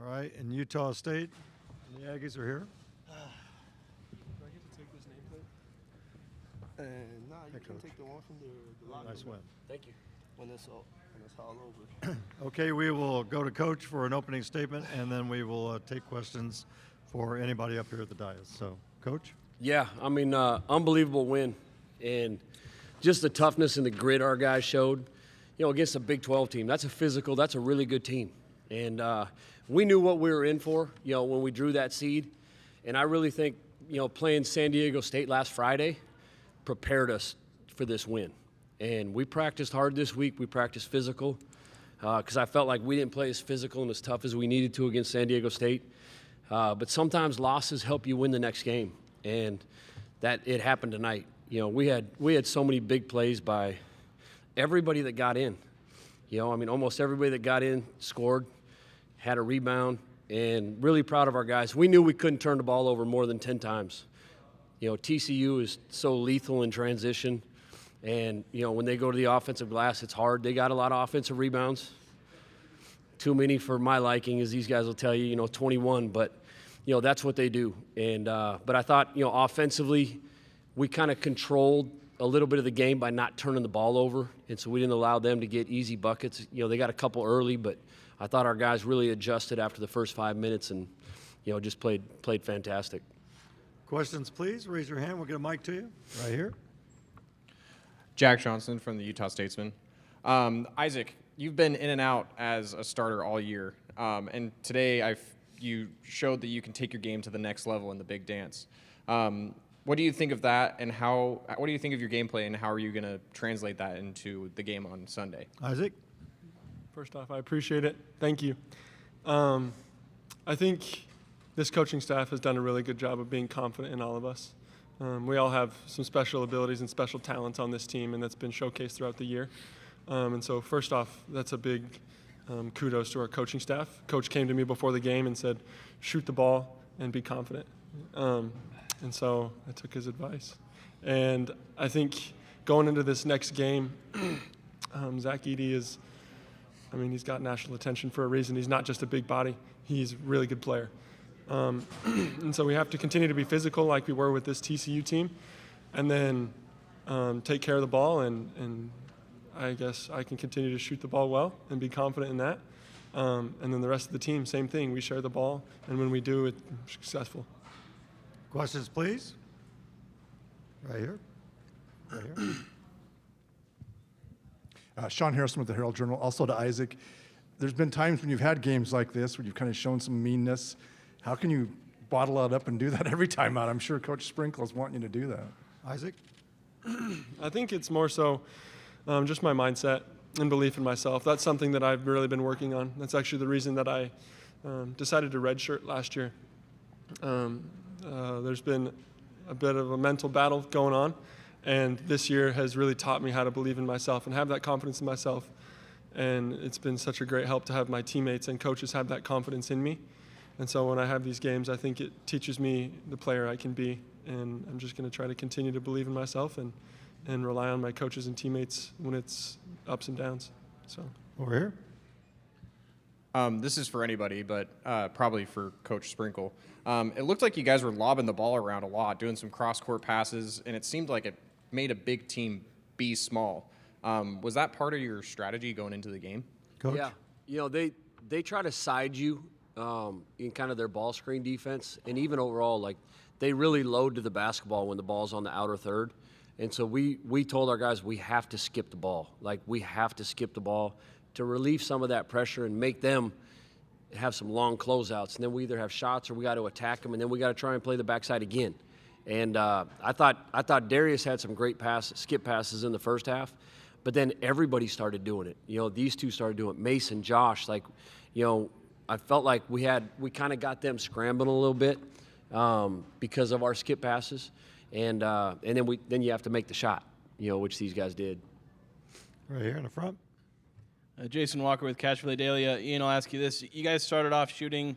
All right, and Utah State, the Aggies are here. Do I get to take this nameplate? Nah, you can take the one from the locker Nice room win. Thank you. when it's all over. Okay, we will go to Coach for an opening statement, and then we will take questions for anybody up here at the dais. So, Coach? Yeah, I mean, unbelievable win. And just the toughness and the grit our guys showed, against a Big 12 team. That's a physical, that's a really good team. And we knew what we were in for, when we drew that seed. And I really think, playing San Diego State last Friday prepared us for this win. And we practiced hard this week. We practiced physical because I felt like we didn't play as physical and as tough as we needed to against San Diego State. But sometimes losses help you win the next game. And that it happened tonight. We had so many big plays by everybody that got in. Almost everybody that got in scored, had a rebound, and really proud of our guys. We knew we couldn't turn the ball over more than 10 times. TCU is so lethal in transition, and, when they go to the offensive glass, it's hard. They got a lot of offensive rebounds. Too many for my liking, as these guys will tell you, 21, but, that's what they do. And but I thought, offensively, we kind of controlled a little bit of the game by not turning the ball over, and so we didn't allow them to get easy buckets. They got a couple early, but I thought our guys really adjusted after the first 5 minutes and, just played fantastic. Questions, please. Raise your hand. We'll get a mic to you right here. Jack Johnson from the Utah Statesman. Isaac, you've been in and out as a starter all year, and today you showed that you can take your game to the next level in the big dance. What do you think of that, and what do you think of your gameplay, and how are you going to translate that into the game on Sunday? Isaac? First off, I appreciate it. Thank you. I think this coaching staff has done a really good job of being confident in all of us. We all have some special abilities and special talents on this team, and that's been showcased throughout the year. And so first off, that's a big kudos to our coaching staff. Coach came to me before the game and said, shoot the ball and be confident. And so I took his advice. And I think going into this next game, Zach Edey he's got national attention for a reason. He's not just a big body. He's a really good player. And so we have to continue to be physical like we were with this TCU team, and then take care of the ball, and I guess I can continue to shoot the ball well and be confident in that. And then the rest of the team, same thing. We share the ball, and when we do, it's successful. Questions, please. Right here. Right here. Sean Harrison with the Herald Journal. Also to Isaac, there's been times when you've had games like this where you've kind of shown some meanness. How can you bottle it up and do that every time out? I'm sure Coach Sprinkle is wanting you to do that. Isaac? I think it's more so just my mindset and belief in myself. That's something that I've really been working on. That's actually the reason that I decided to redshirt last year. There's been a bit of a mental battle going on, and this year has really taught me how to believe in myself and have that confidence in myself. And it's been such a great help to have my teammates and coaches have that confidence in me. And so when I have these games, I think it teaches me the player I can be. And I'm just going to try to continue to believe in myself and rely on my coaches and teammates when it's ups and downs. So Over here. This is for anybody, but probably for Coach Sprinkle. It looked like you guys were lobbing the ball around a lot, doing some cross-court passes, and it seemed like it made a big team be small. Was that part of your strategy going into the game? Coach? Yeah. They try to side you in kind of their ball screen defense, and even overall, like, they really load to the basketball when the ball's on the outer third. And so we told our guys we have to skip the ball. Like, we have to skip the ball to relieve some of that pressure and make them have some long closeouts. And then we either have shots or we got to attack them, and then we got to try and play the backside again. And I thought Darius had some great skip passes in the first half, but then everybody started doing it. These two started doing it. Mason, Josh, I felt like we kind of got them scrambling a little bit because of our skip passes, and then you have to make the shot, which these guys did. Right here in the front. Jason Walker with Cash Valley Daily. Ian, I'll ask you this. You guys started off shooting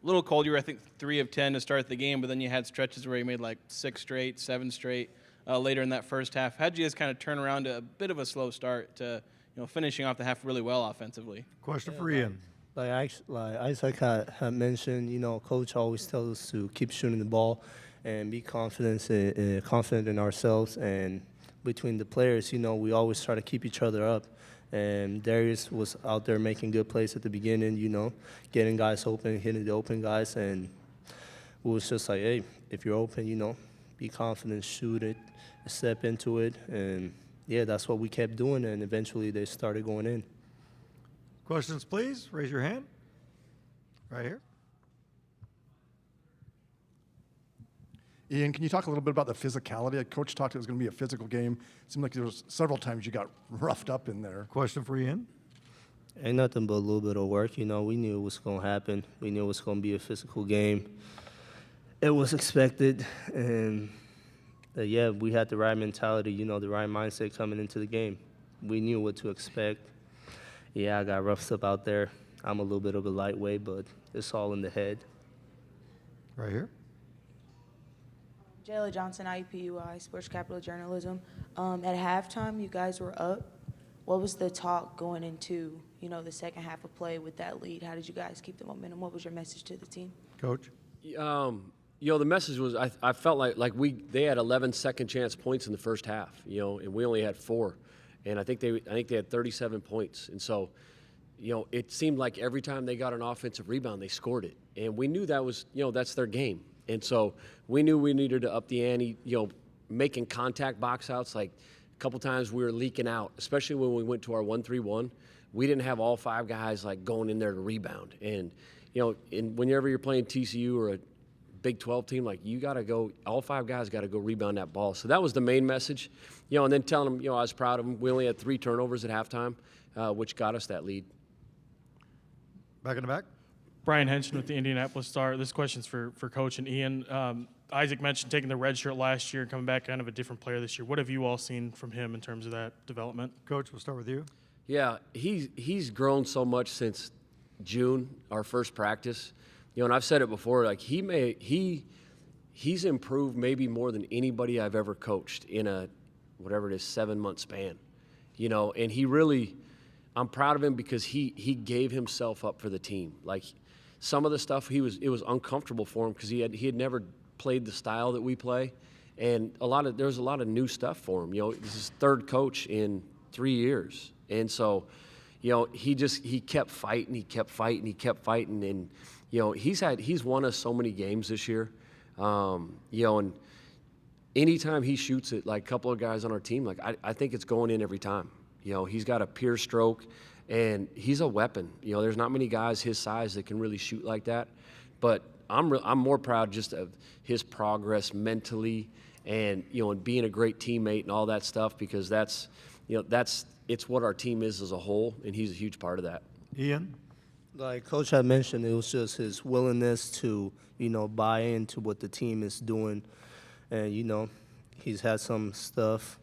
a little cold. You were, I think, 3 of 10 to start the game, but then you had stretches where you made like 6 straight, 7 straight later in that first half. How'd you guys kind of turn around to a bit of a slow start to finishing off the half really well offensively? Question for Ian. Like Isaac had mentioned, coach always tells us to keep shooting the ball and be confident in ourselves. And between the players, we always try to keep each other up. And Darius was out there making good plays at the beginning, getting guys open, hitting the open guys. And it was just like, hey, if you're open, be confident, shoot it, step into it. And, yeah, that's what we kept doing. And eventually they started going in. Questions, please. Raise your hand. Right here. Ian, can you talk a little bit about the physicality? Coach talked it was going to be a physical game. It seemed like there was several times you got roughed up in there. Question for Ian. Ain't nothing but a little bit of work. We knew it was going to happen. We knew it was going to be a physical game. It was expected. And, yeah, we had the right mentality, the right mindset coming into the game. We knew what to expect. Yeah, I got roughed up out there. I'm a little bit of a lightweight, but it's all in the head. Right here. Jayla Johnson, IUPUI, Sports Capital Journalism. At halftime, you guys were up. What was the talk going into, the second half of play with that lead? How did you guys keep the momentum? What was your message to the team? Coach. The message was I felt like they had 11 second chance points in the first half, and we only had 4. And I think they had 37 points. And so, it seemed like every time they got an offensive rebound, they scored it. And we knew that was, that's their game. And so we knew we needed to up the ante, making contact box outs. Like a couple times we were leaking out, especially when we went to our 1-3-1. We didn't have all 5 guys like going in there to rebound. And, whenever you're playing TCU or a Big 12 team, like you got to go, all 5 guys got to go rebound that ball. So that was the main message, and then telling them, I was proud of them. We only had 3 turnovers at halftime, which got us that lead. Back in the back. Brian Henson with the Indianapolis Star. This question's for Coach and Ian. Isaac mentioned taking the red shirt last year and coming back kind of a different player this year. What have you all seen from him in terms of that development? Coach, we'll start with you. Yeah, he's grown so much since June, our first practice. And I've said it before, like he's improved maybe more than anybody I've ever coached in a, whatever it is, 7-month span. And he really, I'm proud of him because he gave himself up for the team. Like some of the stuff it was uncomfortable for him because he had never played the style that we play. And there's a lot of new stuff for him. This is his 3rd coach in 3 years. And so, he kept fighting, and he's won us so many games this year. And anytime he shoots it, like a couple of guys on our team, like I think it's going in every time. He's got a pure stroke, and he's a weapon. There's not many guys his size that can really shoot like that. But I'm more proud just of his progress mentally, and and being a great teammate and all that stuff because it's what our team is as a whole, and he's a huge part of that. Ian. Like Coach had mentioned, it was just his willingness to, buy into what the team is doing. And, he's had some stuff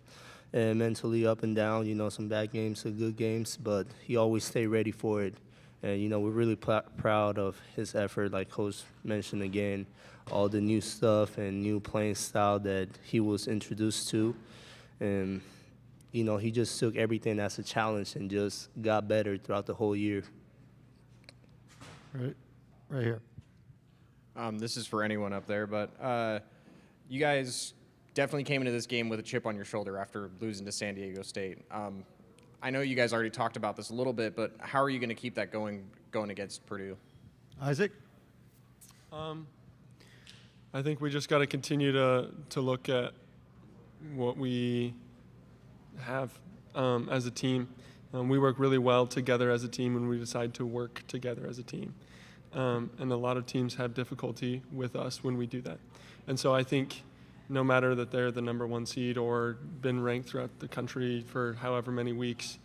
and mentally up and down, some bad games, some good games, but he always stayed ready for it. And, we're really proud of his effort, like Coach mentioned again, all the new stuff and new playing style that he was introduced to. And, he just took everything as a challenge and just got better throughout the whole year. Right here. This is for anyone up there, but you guys definitely came into this game with a chip on your shoulder after losing to San Diego State. I know you guys already talked about this a little bit, but how are you going to keep that going against Purdue? Isaac. I think we just got to continue to look at what we have as a team. We work really well together as a team when we decide to work together as a team. And a lot of teams have difficulty with us when we do that. And so I think no matter that they're the number 1 seed or been ranked throughout the country for however many weeks,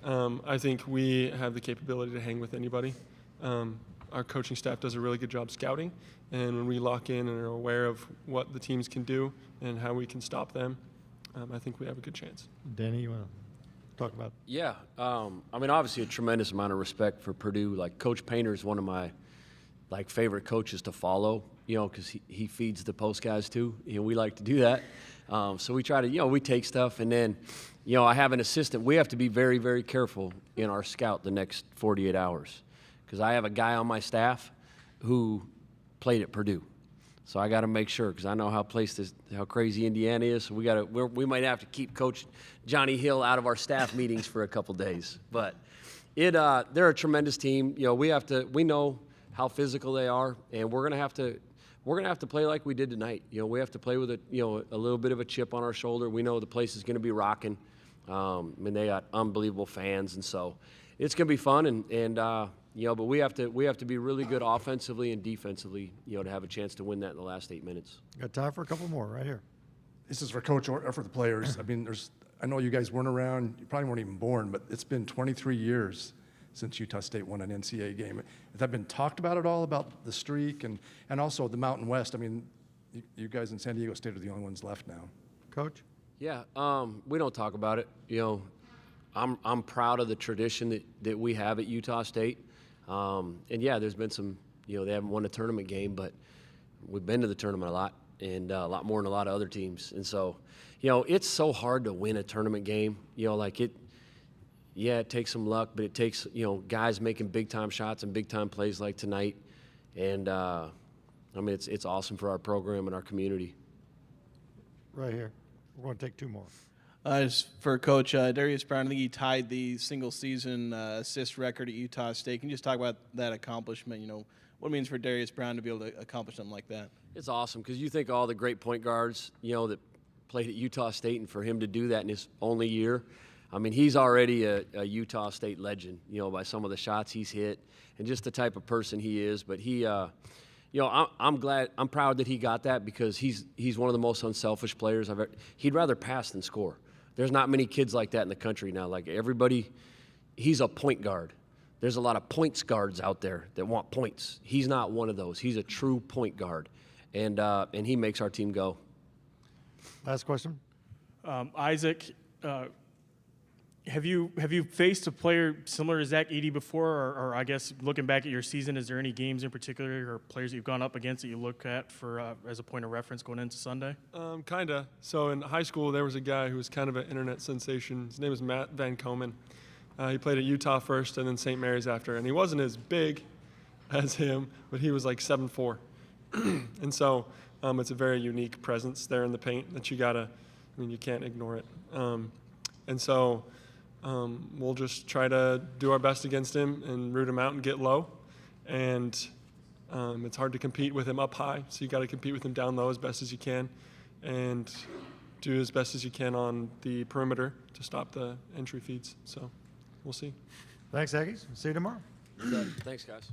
I think we have the capability to hang with anybody. Our coaching staff does a really good job scouting, and when we lock in and are aware of what the teams can do and how we can stop them, I think we have a good chance. Danny, you want to talk about? Yeah, obviously a tremendous amount of respect for Purdue. Like Coach Painter is one of my favorite coaches to follow, because he feeds the post guys too. We like to do that. So we try to, we take stuff, and then, I have an assistant. We have to be very, very careful in our scout the next 48 hours because I have a guy on my staff who played at Purdue. So I got to make sure, because I know how crazy Indiana is. So we might have to keep Coach Johnny Hill out of our staff meetings for a couple days. But they're a tremendous team. You know, we know how physical they are, and we're gonna have to play like we did tonight. You know, we have to play with a little bit of a chip on our shoulder. We know the place is going to be rocking. I mean, they got unbelievable fans, and so it's going to be fun. But we have to be really good offensively and defensively, to have a chance to win that in the last 8 minutes. Got time for a couple more right here. This is for Coach or for the players. I mean, I know you guys weren't around. You probably weren't even born, but it's been 23 years since Utah State won an NCAA game. Has that been talked about at all, about the streak and also the Mountain West? I mean, you guys in San Diego State are the only ones left now. Coach? Yeah, we don't talk about it. I'm proud of the tradition that we have at Utah State. There's been some, they haven't won a tournament game, but we've been to the tournament a lot, and a lot more than a lot of other teams. And so, it's so hard to win a tournament game. It takes some luck, but it takes, guys making big-time shots and big-time plays like tonight. And, it's awesome for our program and our community. Right here. We're going to take two more. Just for Coach Darius Brown, I think he tied the single-season assist record at Utah State. Can you just talk about that accomplishment? What it means for Darius Brown to be able to accomplish something like that? It's awesome, because you think all the great point guards, that played at Utah State, and for him to do that in his only year, I mean, he's already a Utah State legend, by some of the shots he's hit and just the type of person he is. But he, I'm proud that he got that, because he's one of the most unselfish players I've ever. He'd rather pass than score. There's not many kids like that in the country now. Like everybody, he's a point guard. There's a lot of points guards out there that want points. He's not one of those. He's a true point guard, and he makes our team go. Last question. Isaac, have you faced a player similar to Zach Edey before, or I guess looking back at your season, is there any games in particular or players that you've gone up against that you look at for as a point of reference going into Sunday? Kinda. So in high school, there was a guy who was kind of an internet sensation. His name was Matt Van Komen. He played at Utah first and then St. Mary's after, and he wasn't as big as him, but he was like 7'4". And so it's a very unique presence there in the paint that you can't ignore it. We'll just try to do our best against him and root him out and get low. And it's hard to compete with him up high, so you got to compete with him down low as best as you can, and do as best as you can on the perimeter to stop the entry feeds. So we'll see. Thanks, Aggies. See you tomorrow. Thanks, guys.